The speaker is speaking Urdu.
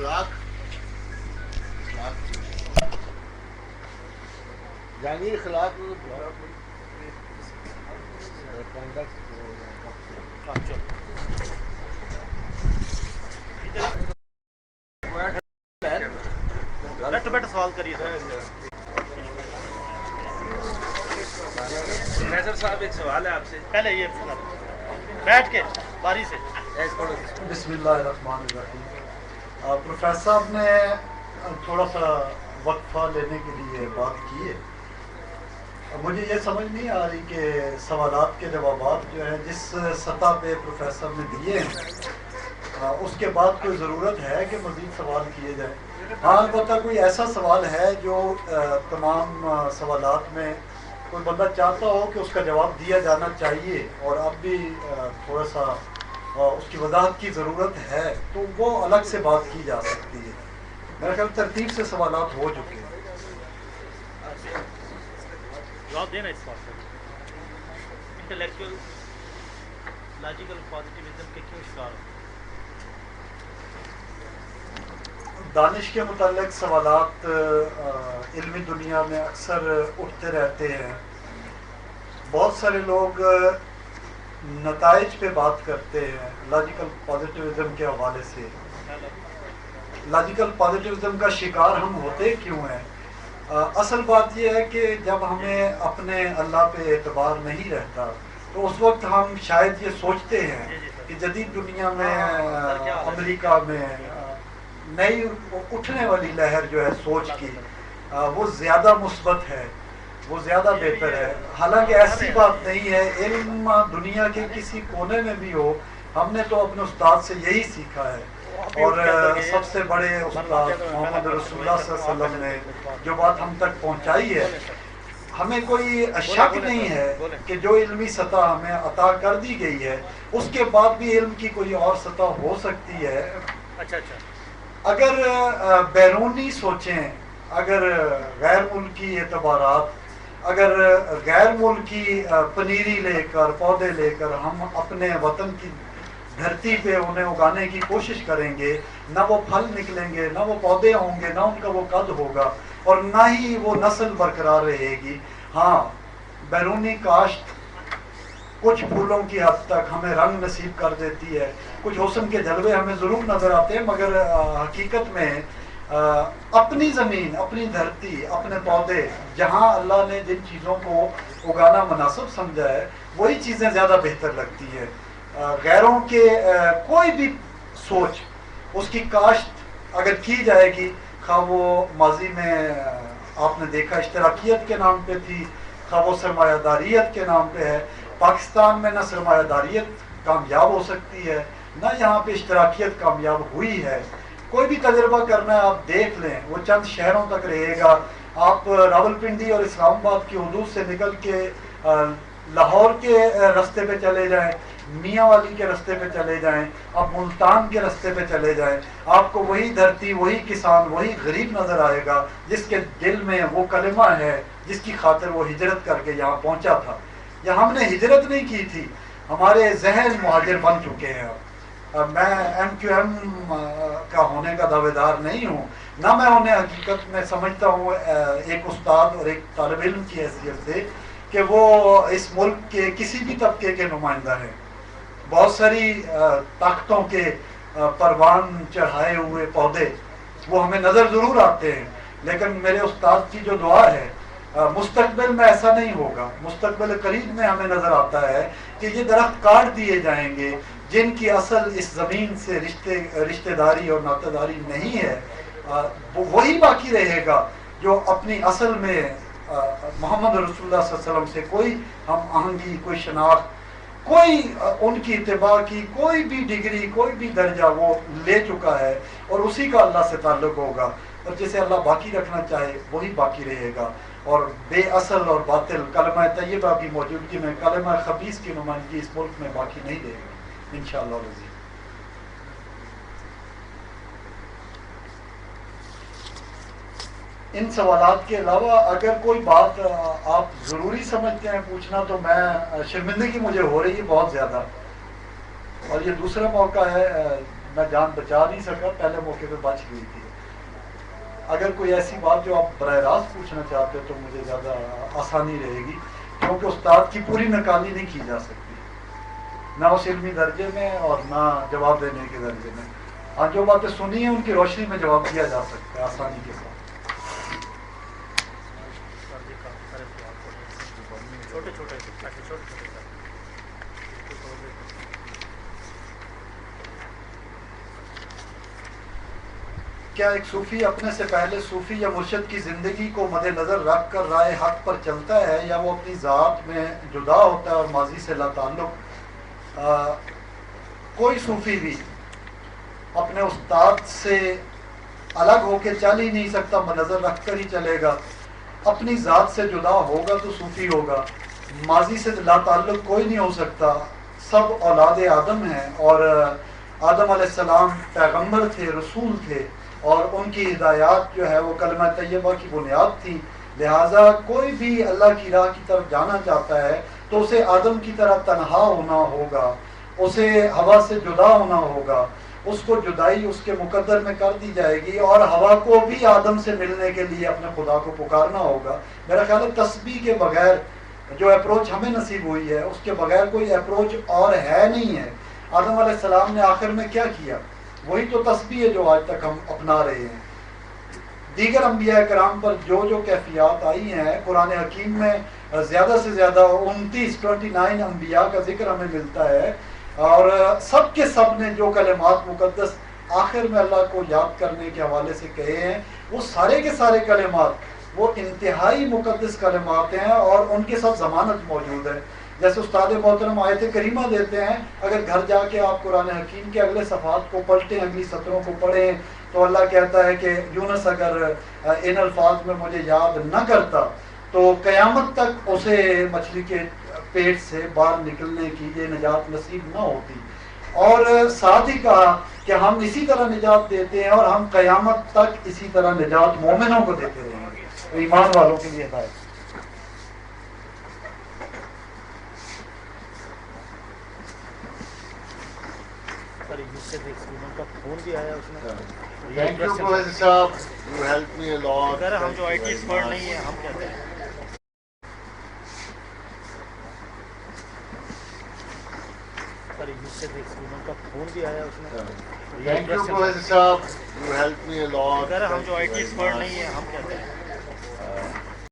اخلاق جہانگیر اخلاق بیٹھ سوال کریے میسر صاحب ایک سوال ہے آپ سے. پہلے یہ بیٹھ کے باری سے. بسم اللہ الرحمن الرحیم. پروفیسر صاحب نے تھوڑا سا وقفہ لینے کے لیے بات کی ہے. مجھے یہ سمجھ نہیں آ رہی کہ سوالات کے جوابات جو ہیں جس سطح پہ پروفیسر نے دیے ہیں اس کے بعد کوئی ضرورت ہے کہ مزید سوال کیے جائیں. ہاں البتہ کوئی ایسا سوال ہے جو تمام سوالات میں کوئی بندہ چاہتا ہو کہ اس کا جواب دیا جانا چاہیے اور اب بھی تھوڑا سا اس کی وضاحت کی ضرورت ہے تو وہ الگ سے بات کی جا سکتی ہے. میرا خیال ترتیب سے سوالات ہو چکے ہیں. جواب دینا اس بات پر انٹلیکچوئل لاجیکل پازیٹیوزم کے کیوں شکار ہو؟ دانش کے متعلق سوالات علمی دنیا میں اکثر اٹھتے رہتے ہیں. بہت سارے لوگ نتائج پہ بات کرتے ہیں لاجیکل پازیٹیوزم کے حوالے سے. لاجیکل پازیٹیوزم کا شکار ہم ہوتے کیوں ہیں؟ اصل بات یہ ہے کہ جب ہمیں اپنے اللہ پہ اعتبار نہیں رہتا تو اس وقت ہم شاید یہ سوچتے ہیں کہ جدید دنیا میں امریکہ میں نئی اٹھنے والی لہر جو ہے سوچ کی وہ زیادہ مثبت ہے، وہ زیادہ بہتر ہے. حالانکہ ایسی بات نہیں ہے. علم دنیا کے کسی کونے میں بھی ہو ہم نے تو اپنے استاد سے یہی سیکھا ہے اور سب سے بڑے استاد محمد رسول اللہ صلی اللہ علیہ وسلم نے جو بات ہم تک پہنچائی ہے ہمیں کوئی شک نہیں ہے کہ جو علمی سطح ہمیں عطا کر دی گئی ہے اس کے بعد بھی علم کی کوئی اور سطح ہو سکتی ہے. اگر بیرونی سوچیں، اگر غیر ملکی اعتبارات، اگر غیر ملکی پنیری لے کر پودے لے کر ہم اپنے وطن کی دھرتی پہ انہیں اگانے کی کوشش کریں گے نہ وہ پھل نکلیں گے، نہ وہ پودے ہوں گے، نہ ان کا وہ قد ہوگا اور نہ ہی وہ نسل برقرار رہے گی. ہاں بیرونی کاشت کچھ پھولوں کی حد تک ہمیں رنگ نصیب کر دیتی ہے، کچھ حسن کے جلوے ہمیں ضرور نظر آتے ہیں، مگر حقیقت میں اپنی زمین، اپنی دھرتی، اپنے پودے جہاں اللہ نے جن چیزوں کو اگانا مناسب سمجھا ہے وہی چیزیں زیادہ بہتر لگتی ہیں. غیروں کے کوئی بھی سوچ اس کی کاشت اگر کی جائے گی، خواہ وہ ماضی میں آپ نے دیکھا اشتراکیت کے نام پہ تھی، خواہ وہ سرمایہ داریت کے نام پہ ہے. پاکستان میں نہ سرمایہ داریت کامیاب ہو سکتی ہے نہ یہاں پہ اشتراکیت کامیاب ہوئی ہے. کوئی بھی تجربہ کرنا ہے آپ دیکھ لیں، وہ چند شہروں تک رہے گا. آپ راولپنڈی اور اسلام آباد کی حدود سے نکل کے لاہور کے رستے پہ چلے جائیں، میاں والی کے رستے پہ چلے جائیں، آپ ملتان کے رستے پہ چلے جائیں، آپ کو وہی دھرتی، وہی کسان، وہی غریب نظر آئے گا جس کے دل میں وہ کلمہ ہے جس کی خاطر وہ ہجرت کر کے یہاں پہنچا تھا. یا ہم نے ہجرت نہیں کی تھی، ہمارے ذہن مہاجر بن چکے ہیں. میں ایم کیو ایم کا ہونے کا دعوے دار نہیں ہوں، نہ میں انہیں حقیقت میں سمجھتا ہوں ایک استاد اور ایک طالب علم کی حیثیت سے کہ وہ اس ملک کے کسی بھی طبقے کے نمائندہ ہیں. بہت ساری طاقتوں کے پروان چڑھائے ہوئے پودے وہ ہمیں نظر ضرور آتے ہیں، لیکن میرے استاد کی جو دعا ہے مستقبل میں ایسا نہیں ہوگا. مستقبل قریب میں ہمیں نظر آتا ہے کہ یہ درخت کاٹ دیے جائیں گے جن کی اصل اس زمین سے رشتہ داری اور ناطہ داری نہیں ہے. وہی باقی رہے گا جو اپنی اصل میں محمد رسول اللہ صلی اللہ علیہ وسلم سے کوئی ہم آہنگی، کوئی شناخت، کوئی ان کی اتباع کی کوئی بھی ڈگری، کوئی بھی درجہ وہ لے چکا ہے اور اسی کا اللہ سے تعلق ہوگا. اور جسے اللہ باقی رکھنا چاہے وہی باقی رہے گا. اور بے اصل اور باطل کلمہ طیبہ کی موجودگی میں کلمہ خبیث کی نمائندگی اس ملک میں باقی نہیں رہے گی انشاءاللہ العزیز. ان سوالات کے علاوہ اگر کوئی بات آپ ضروری سمجھتے ہیں پوچھنا تو میں شرمندگی مجھے ہو رہی ہے بہت زیادہ. اور یہ دوسرا موقع ہے میں جان بچا نہیں سکا، پہلے موقع پہ بچ گئی تھی۔ اگر کوئی ایسی بات جو آپ براہ راست پوچھنا چاہتے ہو تو مجھے زیادہ آسانی رہے گی، کیونکہ استاد کی پوری ناکامی نہیں کی جا سکتی، نہ اس علمی درجے میں اور نہ جواب دینے کے درجے میں۔ ہاں جو باتیں سنی ہیں ان کی روشنی میں جواب دیا جا سکتا ہے آسانی کے ساتھ۔ چھوٹے چھوٹے چھوٹے چھوٹے کیا ایک صوفی اپنے سے پہلے صوفی یا مرشد کی زندگی کو مد نظر رکھ کر رائے حق پر چلتا ہے، یا وہ اپنی ذات میں جدا ہوتا ہے اور ماضی سے لا تعلق؟ کوئی صوفی بھی اپنے استاد سے الگ ہو کے چل ہی نہیں سکتا، مد نظر رکھ کر ہی چلے گا۔ اپنی ذات سے جدا ہوگا تو صوفی ہوگا، ماضی سے لا تعلق کوئی نہیں ہو سکتا۔ سب اولاد آدم ہیں، اور آدم علیہ السلام پیغمبر تھے، رسول تھے، اور ان کی ہدایات جو ہے وہ کلمہ طیبہ کی بنیاد تھی۔ لہٰذا کوئی بھی اللہ کی راہ کی طرف جانا چاہتا ہے تو اسے آدم کی طرح تنہا ہونا ہوگا، اسے ہوا سے جدا ہونا ہوگا، اس کو جدائی اس کے مقدر میں کر دی جائے گی، اور ہوا کو بھی آدم سے ملنے کے لیے اپنے خدا کو پکارنا ہوگا۔ میرا خیال ہے تسبیح کے بغیر جو اپروچ ہمیں نصیب ہوئی ہے اس کے بغیر کوئی اپروچ اور ہے نہیں ہے۔ آدم علیہ السلام نے آخر میں کیا کیا؟ وہی تو تسبیح ہے جو آج تک ہم اپنا رہے ہیں۔ دیگر انبیاء کرام پر جو جو کیفیات آئی ہیں، قرآن حکیم میں زیادہ سے زیادہ 29 انبیاء کا ذکر ہمیں ملتا ہے، اور سب کے سب نے جو کلمات مقدس آخر میں اللہ کو یاد کرنے کے حوالے سے کہے ہیں، وہ سارے کے سارے کلمات وہ انتہائی مقدس کلمات ہیں، اور ان کے ساتھ ضمانت موجود ہے۔ جیسے استاد محترم آیت کریمہ دیتے ہیں، اگر گھر جا کے آپ قرآن حکیم کے اگلے صفحات کو پلٹیں، اگلی سطروں کو پڑھیں، تو اللہ کہتا ہے کہ یونس اگر ان الفاظ میں مجھے یاد نہ کرتا تو قیامت تک اسے مچھلی کے پیٹ سے باہر نکلنے کی یہ نجات نصیب نہ ہوتی۔ اور ساتھ ہی کہا کہ ہم اسی طرح نجات دیتے ہیں، اور ہم قیامت تک اسی طرح نجات مومنوں کو دیتے رہیں گے، ایمان والوں کے لیے ہدایت۔ Thank you, Professor Saab. You helped me a lot. ہم جو IT ایکسپرٹ نہیں ہیں ہم کہتے ہیں Thank you, Professor Saab. You helped me a lot. ہم جو IT ایکسپرٹ نہیں ہیں ہم کہتے ہیں